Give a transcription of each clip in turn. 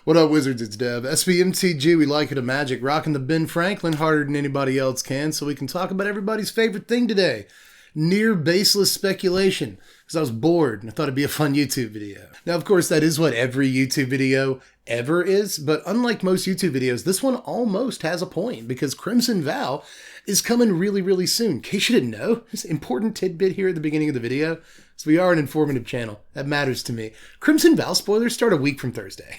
What up, Wizards? It's Dev. Mtg, we like it a magic. Rocking the Ben Franklin harder than anybody else can, so we can talk about everybody's favorite thing today. Near baseless speculation. Because I was bored and I thought it'd be a fun YouTube video. Now, of course, that is what every YouTube video ever is, but unlike most YouTube videos, this one almost has a point because Crimson Vow is coming really, really soon. In case you didn't know, this important tidbit here at the beginning of the video. So we are an informative channel. That matters to me. Crimson Vow spoilers start a week from Thursday.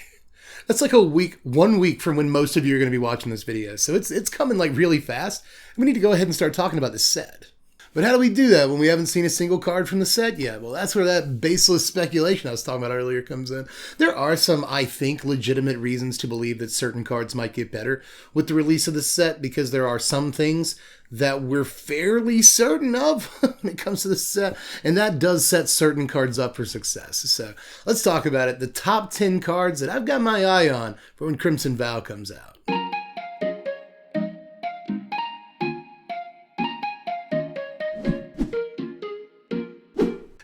That's like 1 week from when most of you are going to be watching this video. So it's coming like really fast. We need to go ahead and start talking about this set. But how do we do that when we haven't seen a single card from the set yet? Well, that's where that baseless speculation I was talking about earlier comes in. There are some, I think, legitimate reasons to believe that certain cards might get better with the release of the set because there are some things that we're fairly certain of when it comes to the set, and that does set certain cards up for success. So let's talk about it. The top 10 cards that I've got my eye on for when Crimson Vow comes out.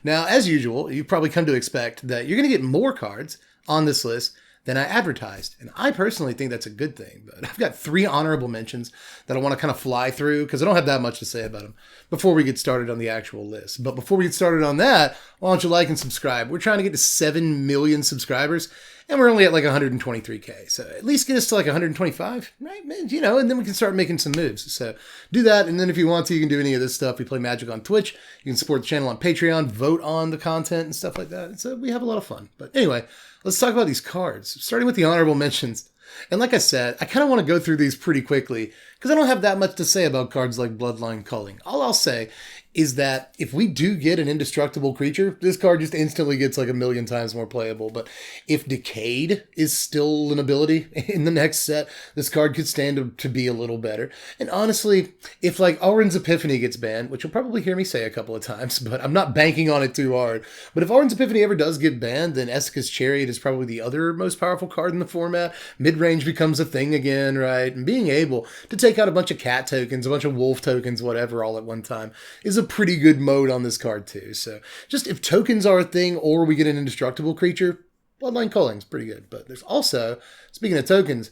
Now, as usual, you've probably come to expect that you're going to get more cards on this list than I advertised. And I personally think that's a good thing. But I've got 3 honorable mentions that I want to kind of fly through because I don't have that much to say about them before we get started on the actual list. But before we get started on that, why don't you like and subscribe? We're trying to get to 7 million subscribers. And we're only at like 123K. So at least get us to like 125, right? You know, and then we can start making some moves. So do that. And then if you want to, you can do any of this stuff. We play Magic on Twitch. You can support the channel on Patreon, vote on the content and stuff like that. So we have a lot of fun. But anyway, let's talk about these cards, starting with the honorable mentions. And like I said, I kind of want to go through these pretty quickly because I don't have that much to say about cards like Bloodline Culling. All I'll say is that if we do get an indestructible creature, this card just instantly gets like 1,000,000 times more playable. But if Decayed is still an ability in the next set, this card could stand to be a little better. And honestly, if like Auron's Epiphany gets banned, which you'll probably hear me say a couple of times, but I'm not banking on it too hard. But if Auron's Epiphany ever does get banned, then Esika's Chariot is probably the other most powerful card in the format. Mid-range becomes a thing again, right? And being able to take out a bunch of cat tokens, a bunch of wolf tokens, whatever, all at one time is a pretty good mode on this card too. So just if tokens are a thing or we get an indestructible creature, Bloodline Culling's pretty good. But there's also, speaking of tokens,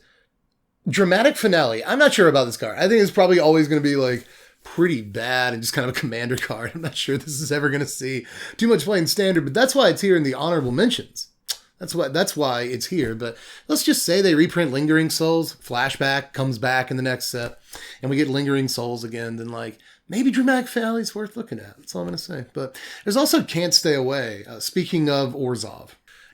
Dramatic Finale. I'm not sure about this card. I think it's probably always going to be like pretty bad and just kind of a commander card. I'm not sure this is ever going to see too much play in standard, but that's why it's here in the honorable mentions. That's why it's here. But let's just say they reprint Lingering Souls, Flashback comes back in the next set, and we get Lingering Souls again, then like maybe Dramatic Finale is worth looking at. That's all I'm going to say. But there's also Can't Stay Away. Speaking of Orzhov.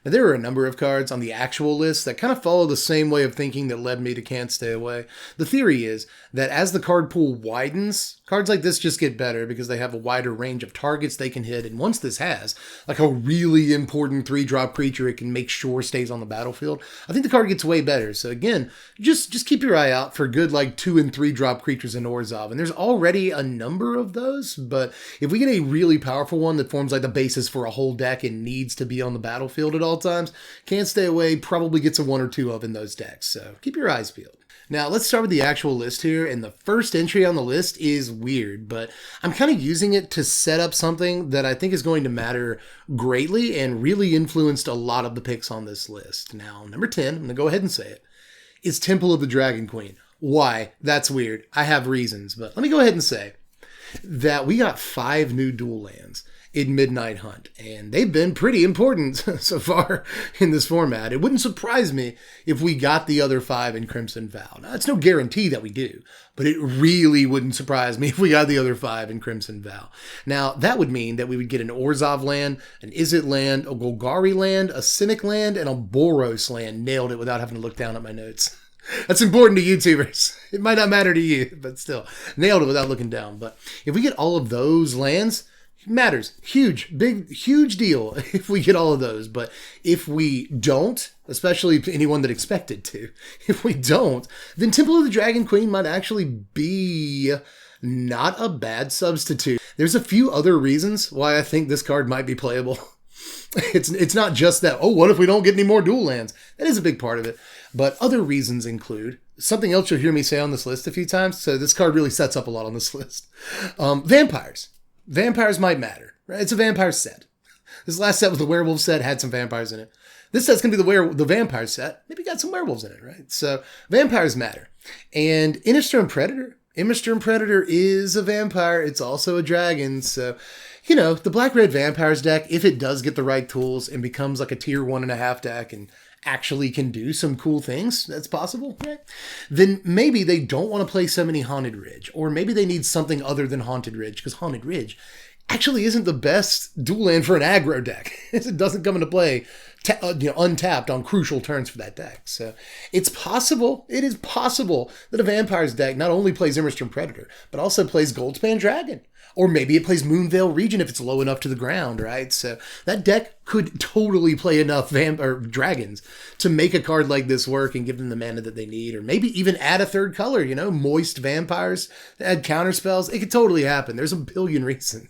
Now, there are a number of cards on the actual list that kind of follow the same way of thinking that led me to Can't Stay Away. The theory is that as the card pool widens, cards like this just get better because they have a wider range of targets they can hit. And once this has like a really important 3-drop creature it can make sure stays on the battlefield, I think the card gets way better. So again, just keep your eye out for good like 2- and 3-drop creatures in Orzhov. And there's already a number of those, but if we get a really powerful one that forms like the basis for a whole deck and needs to be on the battlefield at all times, Can't Stay Away probably gets a 1 or 2 of in those decks. So keep your eyes peeled. Now, let's start with the actual list here, and the first entry on the list is weird, but I'm kind of using it to set up something that I think is going to matter greatly and really influenced a lot of the picks on this list. Now, number 10, I'm going to go ahead and say it, is Temple of the Dragon Queen. Why? That's weird. I have reasons, but let me go ahead and say that we got 5 new dual lands in Midnight Hunt, and they've been pretty important so far in this format. It wouldn't surprise me if we got the other 5 in Crimson Vow. Now, it's no guarantee that we do, but it really wouldn't surprise me if we got the other 5 in Crimson Vow. Now, that would mean that we would get an Orzhov land, an Izzet land, a Golgari land, a Cynic land, and a Boros land. Nailed it without having to look down at my notes. That's important to YouTubers. It might not matter to you, but still, nailed it without looking down. But if we get all of those lands, matters. Huge, big, huge deal if we get all of those. But if we don't, especially anyone that expected to, if we don't, then Temple of the Dragon Queen might actually be not a bad substitute. There's a few other reasons why I think this card might be playable. It's not just that, oh, what if we don't get any more dual lands? That is a big part of it. But other reasons include something else you'll hear me say on this list a few times. So this card really sets up a lot on this list. Vampires. Vampires might matter, right? It's a vampire set. This last set with the werewolf set had some vampires in it. This set's going to be the vampire set. Maybe got some werewolves in it, right? So vampires matter. And Innistrad Predator. Innistrad Predator is a vampire. It's also a dragon. So, you know, the black-red vampires deck, if it does get the right tools and becomes like a tier 1.5 deck and actually can do some cool things, that's possible, right? Then maybe they don't want to play so many Haunted Ridge, or maybe they need something other than Haunted Ridge, because Haunted Ridge actually isn't the best dual land for an aggro deck. It doesn't come into play untapped on crucial turns for that deck. So it's possible, it is possible that a Vampires deck not only plays Innistrad Predator, but also plays Goldspan Dragon. Or maybe it plays Moonveil Region if it's low enough to the ground, right? So that deck could totally play enough dragons to make a card like this work and give them the mana that they need. Or maybe even add a third color, you know, moist vampires, add counter spells. It could totally happen. There's a billion reasons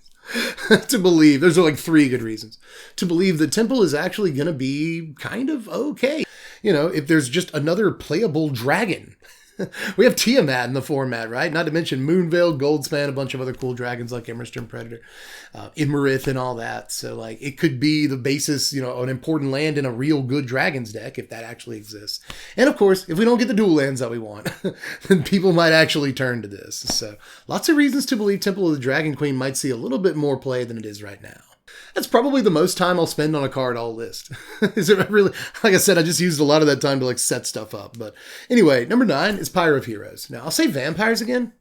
to believe. There's like 3 good reasons to believe that Temple is actually going to be kind of okay. You know, if there's just another playable dragon. We have Tiamat in the format, right? Not to mention Moonveil, Goldspan, a bunch of other cool dragons like Innistrad Predator, Imrith, and all that. So, like, it could be the basis, you know, an important land in a real good dragons deck, if that actually exists. And, of course, if we don't get the dual lands that we want, then people might actually turn to this. So, lots of reasons to believe Temple of the Dragon Queen might see a little bit more play than it is right now. That's probably the most time I'll spend on a card all list. Is it really? Like I said, I just used a lot of that time to like set stuff up. But anyway, number 9 is Pyre of Heroes. Now I'll say vampires again,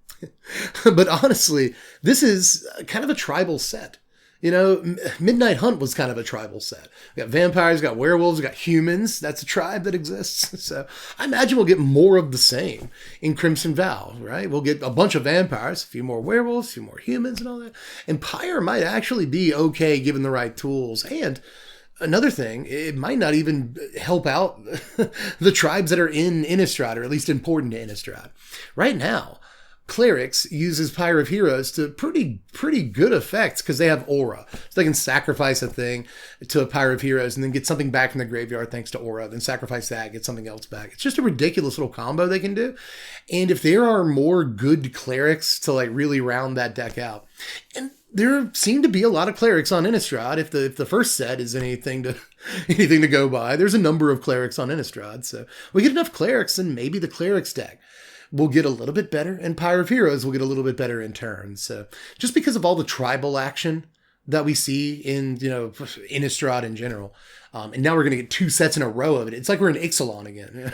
but honestly, this is kind of a tribal set. You know, Midnight Hunt was kind of a tribal set. We got vampires, we got werewolves, we got humans. That's a tribe that exists. So I imagine we'll get more of the same in Crimson Vow, right? We'll get a bunch of vampires, a few more werewolves, a few more humans and all that. And Pyre might actually be okay given the right tools. And another thing, it might not even help out the tribes that are in Innistrad, or at least important to Innistrad. Right now, Clerics uses Pyre of Heroes to pretty good effects because they have aura. So they can sacrifice a thing to a Pyre of Heroes and then get something back from the graveyard thanks to aura, then sacrifice that, get something else back. It's just a ridiculous little combo they can do. And if there are more good Clerics to like really round that deck out, and there seem to be a lot of Clerics on Innistrad, if the first set is anything to go by, there's a number of Clerics on Innistrad. So we get enough Clerics and maybe the Clerics deck will get a little bit better, and Pyre of Heroes will get a little bit better in turn. So just because of all the tribal action that we see in, you know, Innistrad in general, and now we're going to get 2 sets in a row of it. It's like we're in Ixalan again.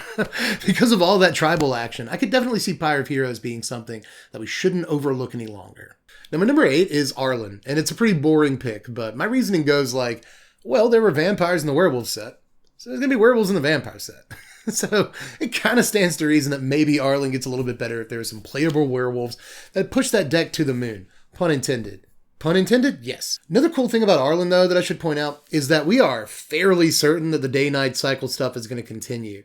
Because of all that tribal action, I could definitely see Pyre of Heroes being something that we shouldn't overlook any longer. Now, my number 8 is Arlen, and it's a pretty boring pick, but my reasoning goes like, well, there were vampires in the werewolf set, so there's going to be werewolves in the vampire set. So it kind of stands to reason that maybe Arlen gets a little bit better if there's some playable werewolves that push that deck to the moon. Pun intended. Pun intended? Yes. Another cool thing about Arlen, though, that I should point out is that we are fairly certain that the day-night cycle stuff is going to continue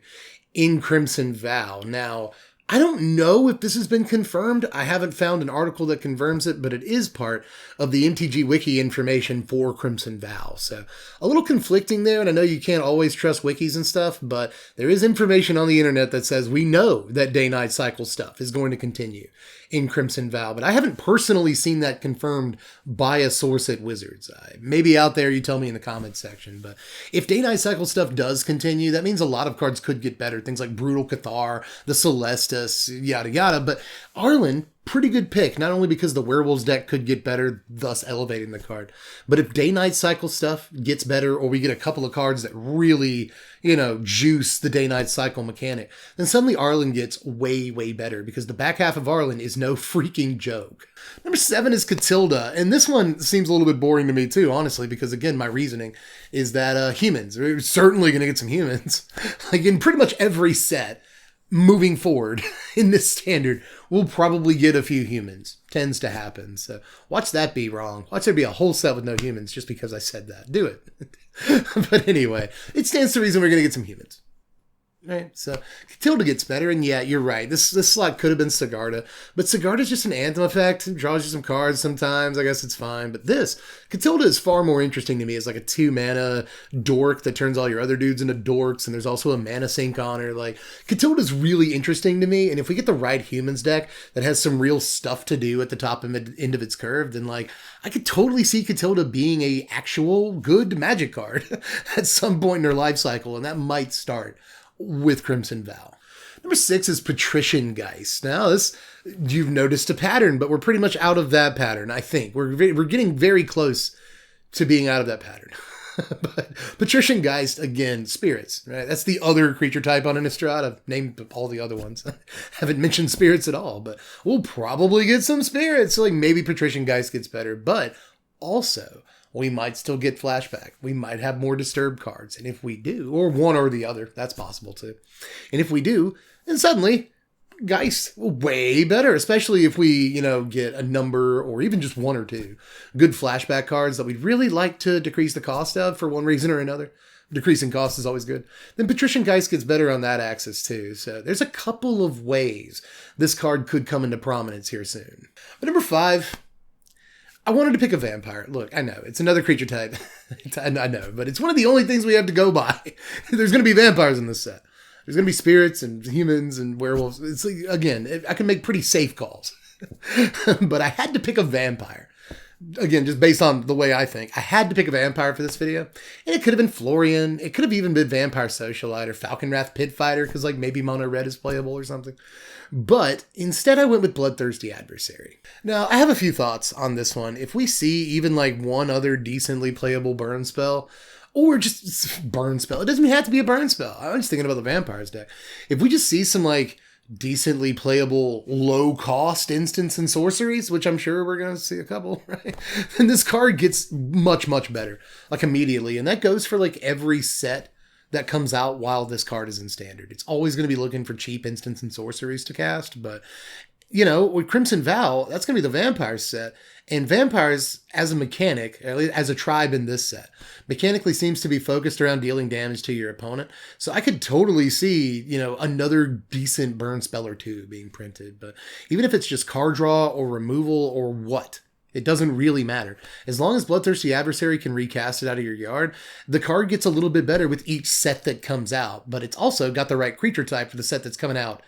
in Crimson Vow. Now, I don't know if this has been confirmed. I haven't found an article that confirms it, but it is part of the MTG Wiki information for Crimson Vow. So a little conflicting there, and I know you can't always trust wikis and stuff, but there is information on the internet that says we know that day-night cycle stuff is going to continue in Crimson Vow, but I haven't personally seen that confirmed by a source at Wizards. Maybe out there you tell me in the comments section, but if day-night cycle stuff does continue, that means a lot of cards could get better. Things like Brutal Cathar, the Celestus, yada yada, but Arlen, pretty good pick, not only because the Werewolves deck could get better, thus elevating the card, but if day-night cycle stuff gets better, or we get a couple of cards that really, you know, juice the day-night cycle mechanic, then suddenly Arlen gets way, way better, because the back half of Arlen is no freaking joke. Number 7 is Catilda, and this one seems a little bit boring to me too, honestly, because again, my reasoning is that humans, we're certainly going to get some humans, like in pretty much every set, moving forward in this standard, we'll probably get a few humans. Tends to happen. So watch that be wrong. Watch there be a whole set with no humans just because I said that. Do it. But anyway, it stands to reason we're going to get some humans. Right, so Catilda gets better, and yeah, you're right. This slot could have been Sigarda, but Sigarda's just an anthem effect. It draws you some cards sometimes. I guess it's fine. But this Catilda is far more interesting to me as like a 2-mana dork that turns all your other dudes into dorks, and there's also a mana sink on her. Like Catilda's really interesting to me, and if we get the right humans deck that has some real stuff to do at the top and end of its curve, then like I could totally see Catilda being a actual good Magic card at some point in her life cycle, and that might start with Crimson Vow. Number 6 is Patrician Geist. Now, this, you've noticed a pattern, but we're pretty much out of that pattern, I think. We're getting very close to being out of that pattern. But Patrician Geist, again, spirits, right? That's the other creature type on Innistrad. I've named all the other ones. Haven't mentioned spirits at all, but we'll probably get some spirits. So like maybe Patrician Geist gets better, but also we might still get flashback. We might have more disturbed cards. And if we do, or one or the other, that's possible too. And if we do, then suddenly Geist, way better, especially if we, get a number or even just one or two good flashback cards that we'd really like to decrease the cost of for one reason or another. Decreasing cost is always good. Then Patrician Geist gets better on that axis too. So there's a couple of ways this card could come into prominence here soon. But number 5, I wanted to pick a vampire. Look, I know, it's another creature type. I know, but it's one of the only things we have to go by. There's going to be vampires in this set. There's going to be spirits and humans and werewolves. It's like, again, I can make pretty safe calls. But I had to pick a vampire. Again, just based on the way I think. I had to pick a vampire for this video. And it could have been Florian. It could have even been Vampire Socialite or Falconwrath Pit Fighter, because like maybe Mono Red is playable or something. But instead I went with Bloodthirsty Adversary. Now, I have a few thoughts on this one. If we see even like one other decently playable burn spell, or just burn spell, it doesn't even have to be a burn spell. I was just thinking about the Vampires deck. If we just see some like decently playable low cost instants and sorceries, which I'm sure we're going to see a couple, right? Then this card gets much, much better, like immediately. And that goes for like every set that comes out while this card is in standard. It's always going to be looking for cheap instants and sorceries to cast, but with Crimson Vow, that's going to be the Vampires set. And Vampires, as a mechanic, at least as a tribe in this set, mechanically seems to be focused around dealing damage to your opponent. So I could totally see, another decent burn spell or two being printed. But even if it's just card draw or removal or what, it doesn't really matter. As long as Bloodthirsty Adversary can recast it out of your yard, the card gets a little bit better with each set that comes out. But it's also got the right creature type for the set that's coming out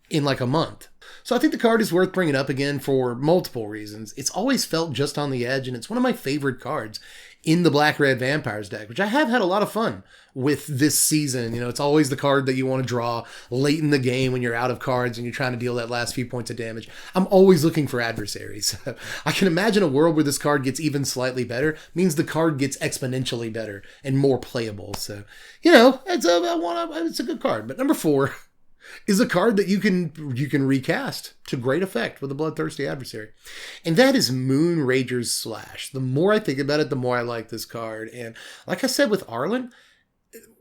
in like a month. So I think the card is worth bringing up again for multiple reasons. It's always felt just on the edge, and it's one of my favorite cards in the Black-Red Vampires deck, which I have had a lot of fun with this season. It's always the card that you want to draw late in the game when you're out of cards and you're trying to deal that last few points of damage. I'm always looking for adversaries. I can imagine a world where this card gets even slightly better, means the card gets exponentially better and more playable. So, it's a good card. But number 4 is a card that you can recast to great effect with a Bloodthirsty Adversary. And that is Moonrager's Slash. The more I think about it, the more I like this card. And like I said with Arlen,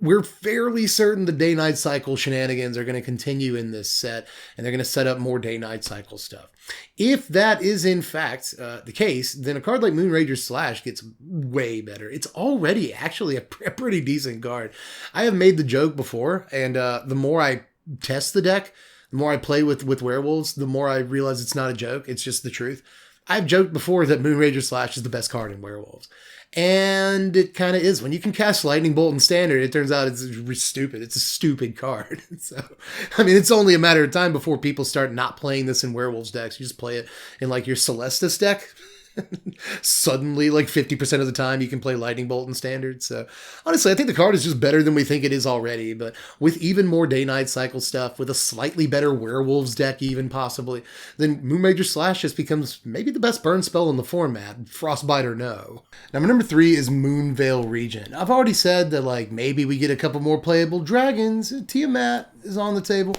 we're fairly certain the day-night cycle shenanigans are going to continue in this set, and they're going to set up more day-night cycle stuff. If that is in fact the case, then a card like Moonrager's Slash gets way better. It's already actually a pretty decent card. I have made the joke before, and the more I test the deck, the more I play with werewolves, the more I realize it's not a joke. It's just the truth. I've joked before that Moonrager Slash is the best card in werewolves. And it kind of is. When you can cast Lightning Bolt in standard, it turns out it's stupid. It's a stupid card. So, it's only a matter of time before people start not playing this in werewolves decks. You just play it in like your Celestis deck. Suddenly, like 50% of the time, you can play Lightning Bolt in standard. So honestly, I think the card is just better than we think it is already. But with even more day-night cycle stuff, with a slightly better werewolves deck even possibly, then Moonrager Slash just becomes maybe the best burn spell in the format, Frostbite or no. Now, number 3 is Moonveil Regent. I've already said that like maybe we get a couple more playable dragons. Tiamat is on the table.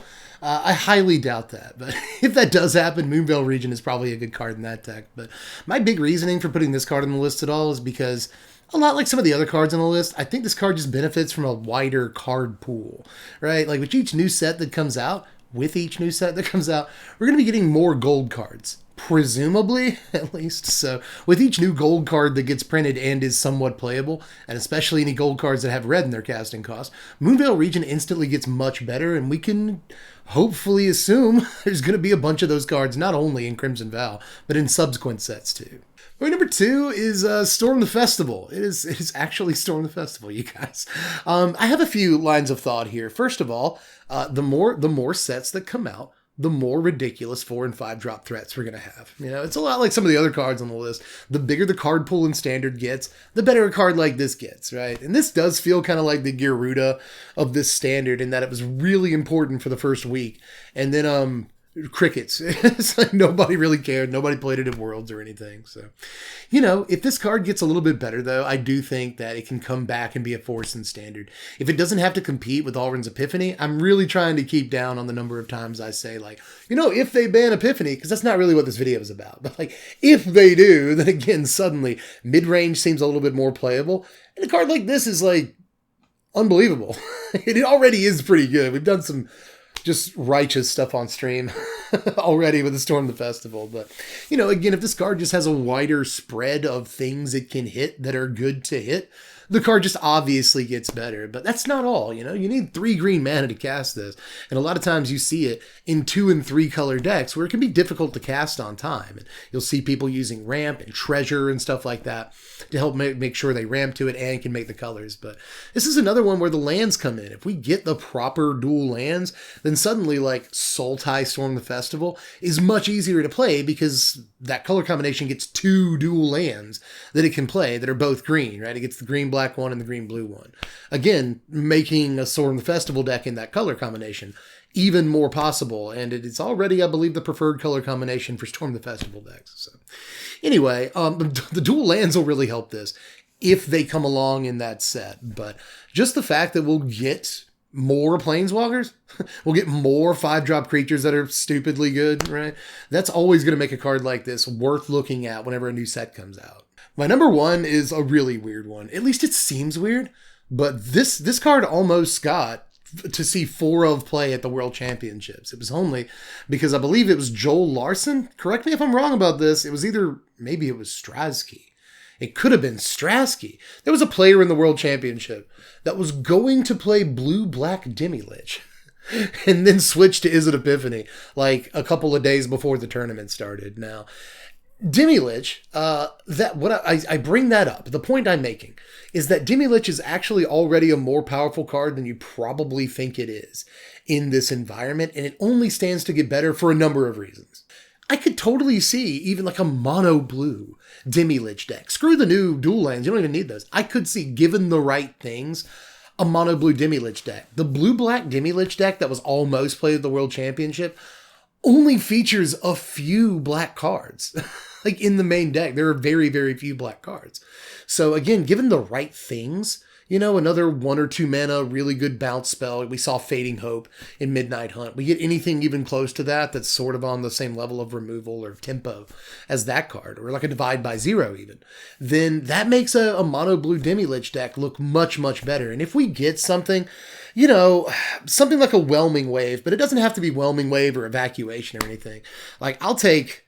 I highly doubt that, but if that does happen, Moonveil Regent is probably a good card in that deck. But my big reasoning for putting this card on the list at all is because, a lot like some of the other cards on the list, I think this card just benefits from a wider card pool, right? Like with each new set that comes out, we're going to be getting more gold cards presumably, at least. So with each new gold card that gets printed and is somewhat playable, and especially any gold cards that have red in their casting cost, Moonveil Region instantly gets much better, and we can hopefully assume there's going to be a bunch of those cards, not only in Crimson Vow, but in subsequent sets too. Point number 2 is Storm the Festival. It is actually Storm the Festival, you guys. I have a few lines of thought here. First of all, the more sets that come out, the more ridiculous 4 and 5 drop threats we're going to have. You know, it's a lot like some of the other cards on the list. The bigger the card pool in Standard gets, the better a card like this gets, right? And this does feel kind of like the Gyruda of this Standard in that it was really important for the first week. And then, crickets. It's like nobody really cared. Nobody played it in Worlds or anything. So, you know, if this card gets a little bit better, though, I do think that it can come back and be a force in Standard. If it doesn't have to compete with Alrund's Epiphany, I'm really trying to keep down on the number of times I say, like, you know, if they ban Epiphany, because that's not really what this video is about. But, like, if they do, then again, suddenly, mid-range seems a little bit more playable. And a card like this is, like, unbelievable. It already is pretty good. We've done some just righteous stuff on stream already with the Storm the Festival. But, you know, again, if this card just has a wider spread of things it can hit that are good to hit, the card just obviously gets better. But that's not all, you know. You need 3 green mana to cast this. And a lot of times you see it in 2 and 3 color decks where it can be difficult to cast on time. And you'll see people using ramp and treasure and stuff like that to help make sure they ramp to it and can make the colors. But this is another one where the lands come in. If we get the proper dual lands, then suddenly, like, Sultai Storm the Festival is much easier to play because that color combination gets 2 dual lands that it can play that are both green, right? It gets the green-black one and the green-blue one. Again, making a Storm the Festival deck in that color combination even more possible, and it's already, I believe, the preferred color combination for Storm the Festival decks. So, anyway, the dual lands will really help this if they come along in that set. But just the fact that we'll get more Planeswalkers, we'll get more 5-drop creatures that are stupidly good, right? That's always going to make a card like this worth looking at whenever a new set comes out. My number 1 is a really weird one. At least it seems weird, but this card almost got to see 4 of play at the World Championships. It was only because I believe it was Joel Larson. Correct me if I'm wrong about this. It was maybe it was Straczky. It could have been Straczky. There was a player in the World Championship that was going to play blue-black Demi-Lich and then switch to Izzet Epiphany like a couple of days before the tournament started. Now, Demi-Lich, I bring that up. The point I'm making is that Demi-Lich is actually already a more powerful card than you probably think it is in this environment, and it only stands to get better for a number of reasons. I could totally see even like a mono blue Demi-Lich deck. Screw the new dual lands, you don't even need those. I could see, given the right things, a mono blue Demi-Lich deck. The blue-black Demi-Lich deck that was almost played at the World Championship only features a few black cards. Like in the main deck, there are very, very few black cards. So again, given the right things, you know, another 1 or 2 mana, really good bounce spell. We saw Fading Hope in Midnight Hunt. We get anything even close to that that's sort of on the same level of removal or tempo as that card, or like a Divide by 0 even. Then that makes a mono blue Demi-Lich deck look much, much better. And if we get something, you know, something like a Whelming Wave, but it doesn't have to be Whelming Wave or Evacuation or anything. Like, I'll take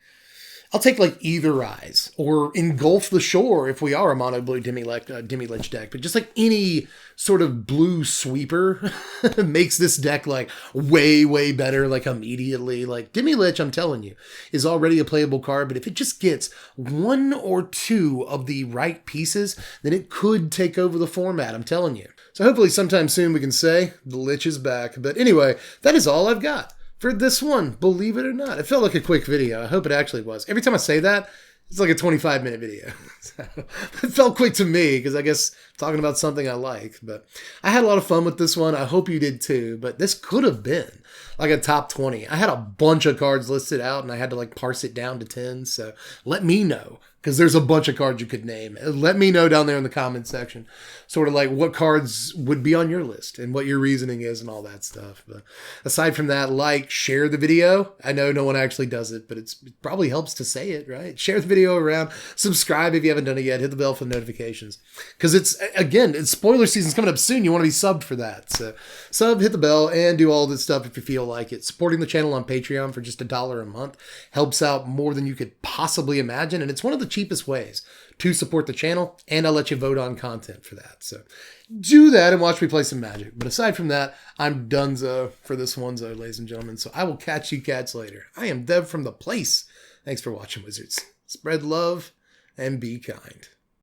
like Either Eyes or Engulf the Shore if we are a mono blue Demi-Lich deck. But just like any sort of blue sweeper makes this deck like way, way better like immediately. Like Demi-Lich, I'm telling you, is already a playable card. But if it just gets 1 or 2 of the right pieces, then it could take over the format. I'm telling you. So hopefully sometime soon we can say the Lich is back. But anyway, that is all I've got for this one, believe it or not. It felt like a quick video. I hope it actually was. Every time I say that, it's like a 25-minute video. So, it felt quick to me because I guess talking about something I like. But I had a lot of fun with this one. I hope you did too. But this could have been like a top 20. I had a bunch of cards listed out and I had to like parse it down to 10. So let me know because there's a bunch of cards you could name. Let me know down there in the comment section, sort of like what cards would be on your list and what your reasoning is and all that stuff. But aside from that, like, share the video. I know no one actually does it, but it probably helps to say it, right? Share the video around. Subscribe if you haven't done it yet. Hit the bell for notifications. Because it's spoiler season's coming up soon. You want to be subbed for that. So sub, hit the bell, and do all this stuff if you feel like it. Supporting the channel on Patreon for just $1 a month helps out more than you could possibly imagine. And it's one of the cheapest ways to support the channel, and I'll let you vote on content for that. So do that and watch me play some Magic. But aside from that, I'm donezo for this onezo, ladies and gentlemen. So I will catch you cats later. I am Dev from The Place. Thanks for watching, Wizards. Spread love and be kind.